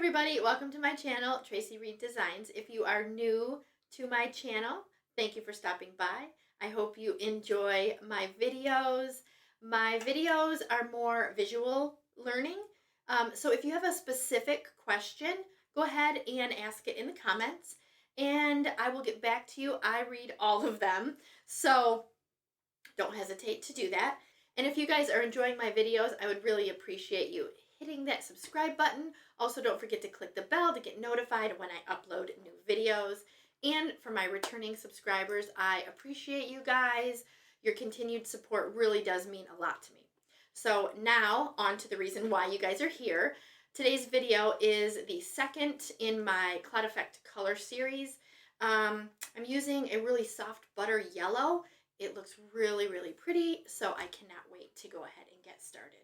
everybody, welcome to my channel, Tracie Reed Designs. If you are new to my channel, thank you for stopping by. I hope you enjoy my videos. My videos are more visual learning, so if you have a specific question, go ahead and ask it in the comments, and I will get back to you. I read all of them, so don't hesitate to do that. And if you guys are enjoying my videos, I would really appreciate you hitting that subscribe button. Also, don't forget to click the bell to get notified when I upload new videos. And for my returning subscribers, I appreciate you guys. Your continued support really does mean a lot to me. So now, on to the reason why you guys are here. Today's video is the second in my Cloud Effect color series. I'm using a really soft butter yellow. It looks really, really pretty, so I cannot wait to go ahead and get started.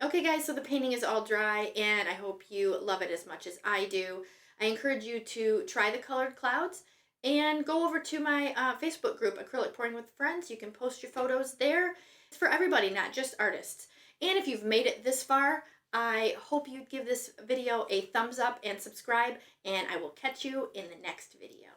Okay guys, so the painting is all dry and I hope you love it as much as I do. I encourage you to try the colored clouds and go over to my Facebook group, Acrylic Pouring with Friends. You can post your photos there. It's for everybody, not just artists. And if you've made it this far, I hope you'd give this video a thumbs up and subscribe, and I will catch you in the next video.